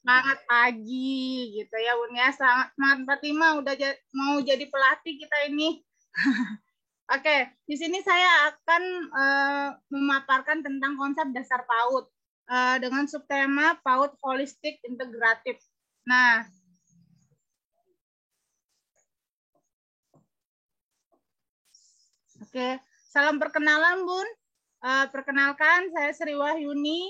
Semangat pagi gitu ya Bun ya. Semangat 45 udah mau jadi pelatih kita ini. Oke, di sini saya akan memaparkan tentang konsep dasar PAUD dengan subtema PAUD holistik integratif. Nah, oke, salam perkenalan Bun. Perkenalkan, saya Sri Wahyuni.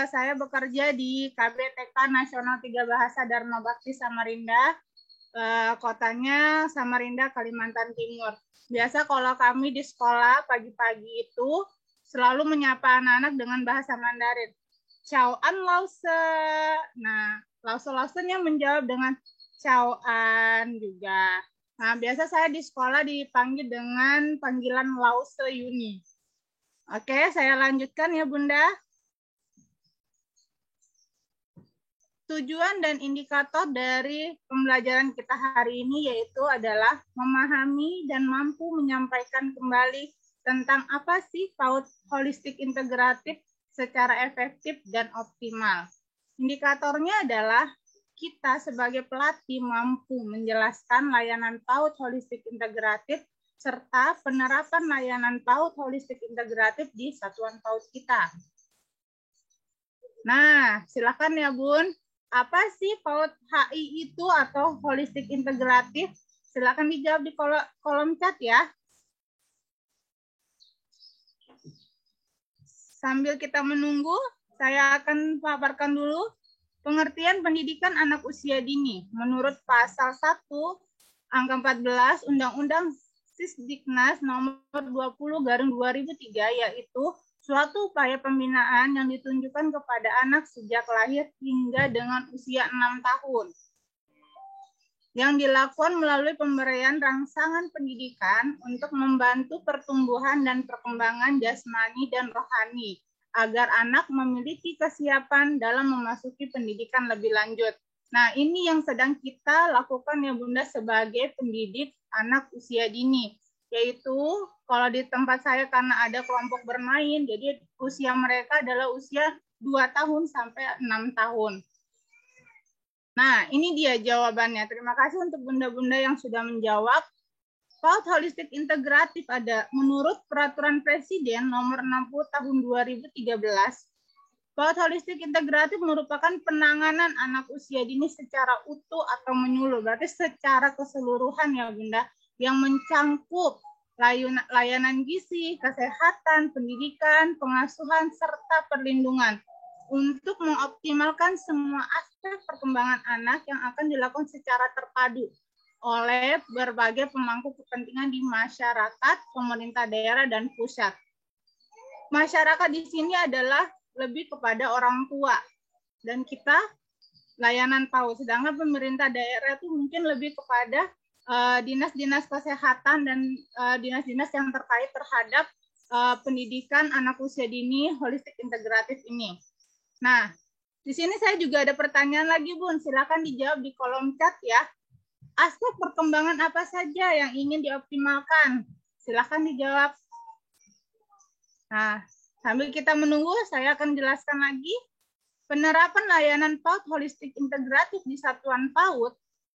Saya bekerja di KBTK Nasional 3 Bahasa Dharma Bakti Samarinda. Kotanya Samarinda, Kalimantan Timur. Biasa kalau kami di sekolah pagi-pagi itu selalu menyapa anak-anak dengan bahasa Mandarin. Ciao an lause. Nah, lause-lausenya menjawab dengan ciao an juga. Nah, biasa saya di sekolah dipanggil dengan panggilan lause Yuni. Oke, saya lanjutkan ya Bunda. Tujuan dan indikator dari pembelajaran kita hari ini yaitu adalah memahami dan mampu menyampaikan kembali tentang apa sih PAUD holistik integratif secara efektif dan optimal. Indikatornya adalah kita sebagai pelatih mampu menjelaskan layanan PAUD holistik integratif serta penerapan layanan PAUD holistik integratif di satuan PAUD kita. Nah, silakan ya Bun. Apa sih PAUD HI itu atau holistik integratif? Silakan dijawab di kolom chat ya. Sambil kita menunggu, saya akan paparkan dulu pengertian pendidikan anak usia dini. Menurut pasal 1 angka 14 Undang-Undang Sisdiknas nomor 20/2003 yaitu suatu upaya pembinaan yang ditunjukkan kepada anak sejak lahir hingga dengan usia 6 tahun. Yang dilakukan melalui pemberian rangsangan pendidikan untuk membantu pertumbuhan dan perkembangan jasmani dan rohani, agar anak memiliki kesiapan dalam memasuki pendidikan lebih lanjut. Nah, ini yang sedang kita lakukan ya Bunda sebagai pendidik anak usia dini. Yaitu kalau di tempat saya karena ada kelompok bermain, jadi usia mereka adalah usia 2 tahun sampai 6 tahun. Nah, ini dia jawabannya. Terima kasih untuk bunda-bunda yang sudah menjawab. PAUD holistik integratif ada menurut Peraturan Presiden nomor 60 tahun 2013. PAUD holistik integratif merupakan penanganan anak usia dini secara utuh atau menyeluruh, berarti secara keseluruhan ya Bunda, yang mencangkup layanan gizi, kesehatan, pendidikan, pengasuhan, serta perlindungan untuk mengoptimalkan semua aspek perkembangan anak yang akan dilakukan secara terpadu oleh berbagai pemangku kepentingan di masyarakat, pemerintah daerah, dan pusat. Masyarakat di sini adalah lebih kepada orang tua dan kita layanan PAUD. Sedangkan pemerintah daerah itu mungkin lebih kepada dinas-dinas kesehatan dan dinas-dinas yang terkait terhadap pendidikan anak usia dini holistik integratif ini. Nah, di sini saya juga ada pertanyaan lagi Bun, silakan dijawab di kolom chat ya. Aspek perkembangan apa saja yang ingin dioptimalkan? Silakan dijawab. Nah, sambil kita menunggu, saya akan jelaskan lagi. Penerapan layanan PAUD holistik integratif di satuan PAUD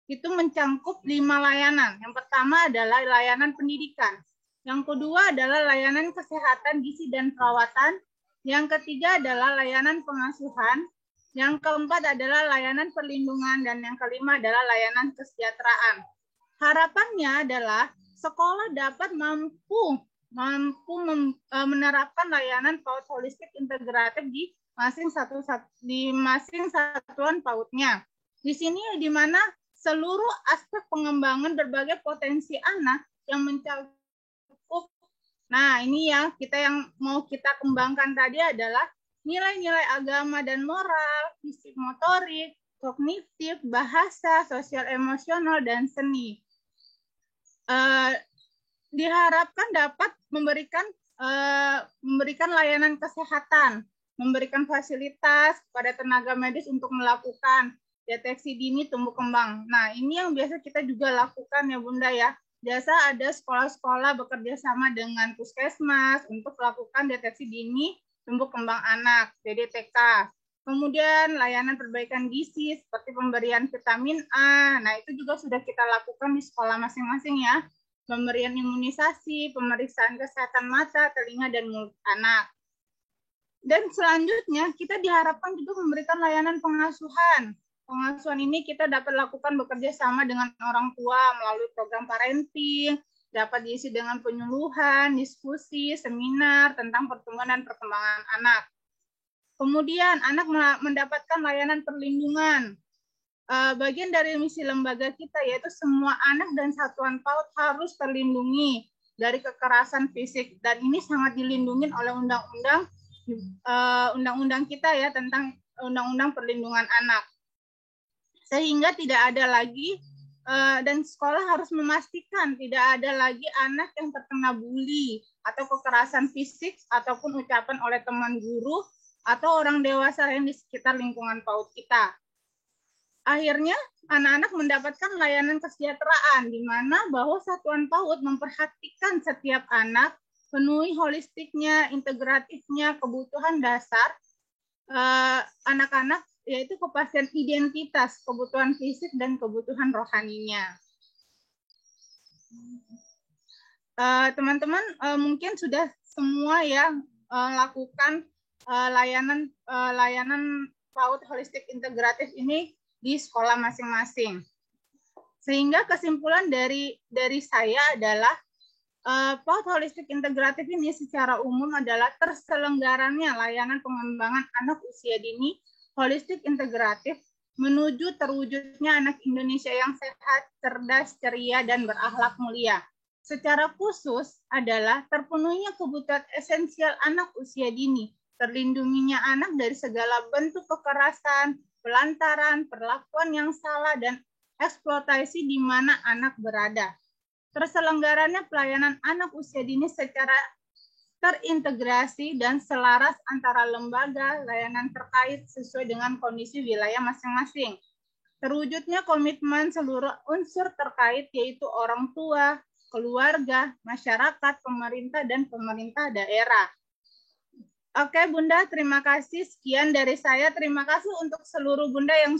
itu mencangkup 5 layanan. Yang pertama adalah layanan pendidikan. Yang kedua adalah layanan kesehatan, gizi, dan perawatan. Yang ketiga adalah layanan pengasuhan. Yang keempat adalah layanan perlindungan. Dan yang kelima adalah layanan kesejahteraan. Harapannya adalah sekolah dapat mampu menerapkan layanan PAUD holistik integratif di masing satuan PAUD-nya. Di sini di mana seluruh aspek pengembangan berbagai potensi anak yang mencakup. Nah, ini yang mau kita kembangkan tadi adalah nilai-nilai agama dan moral, fisik motorik, kognitif, bahasa, sosial emosional, dan seni. Diharapkan dapat memberikan layanan kesehatan, memberikan fasilitas kepada tenaga medis untuk melakukan deteksi dini tumbuh kembang. Nah, ini yang biasa kita juga lakukan ya Bunda ya. Biasa ada sekolah-sekolah bekerja sama dengan puskesmas untuk melakukan deteksi dini tumbuh kembang anak, DDTK. Kemudian layanan perbaikan gizi seperti pemberian vitamin A. Nah, itu juga sudah kita lakukan di sekolah masing-masing ya. Pemberian imunisasi, pemeriksaan kesehatan mata, telinga, dan mulut anak. Dan selanjutnya kita diharapkan juga memberikan layanan pengasuhan. Pengasuhan ini kita dapat lakukan bekerja sama dengan orang tua melalui program parenting, dapat diisi dengan penyuluhan, diskusi, seminar tentang pertumbuhan dan perkembangan anak. Kemudian anak mendapatkan layanan perlindungan. Bagian dari misi lembaga kita yaitu semua anak dan satuan PAUD harus terlindungi dari kekerasan fisik, dan ini sangat dilindungi oleh undang-undang kita ya tentang undang-undang perlindungan anak. Sehingga tidak ada lagi dan sekolah harus memastikan tidak ada lagi anak yang terkena bully atau kekerasan fisik ataupun ucapan oleh teman guru atau orang dewasa yang di sekitar lingkungan PAUD kita. Akhirnya, anak-anak mendapatkan layanan kesejahteraan, di mana bahwa satuan PAUD memperhatikan setiap anak, penuhi holistiknya, integratifnya, kebutuhan dasar anak-anak, yaitu kepastian identitas, kebutuhan fisik, dan kebutuhan rohaninya. Teman-teman mungkin sudah semua ya lakukan layanan PAUD holistik integratif ini di sekolah masing-masing. Sehingga kesimpulan dari saya adalah PAUD holistik integratif ini secara umum adalah terselenggaranya layanan pengembangan anak usia dini holistik integratif menuju terwujudnya anak Indonesia yang sehat, cerdas, ceria, dan berakhlak mulia. Secara khusus adalah terpenuhinya kebutuhan esensial anak usia dini, terlindunginya anak dari segala bentuk kekerasan, pelantaran, perlakuan yang salah, dan eksploitasi di mana anak berada. Terselenggaranya pelayanan anak usia dini secara terintegrasi dan selaras antara lembaga layanan terkait sesuai dengan kondisi wilayah masing-masing. Terwujudnya komitmen seluruh unsur terkait yaitu orang tua, keluarga, masyarakat, pemerintah, dan pemerintah daerah. Oke Bunda, terima kasih. Sekian dari saya. Terima kasih untuk seluruh Bunda yang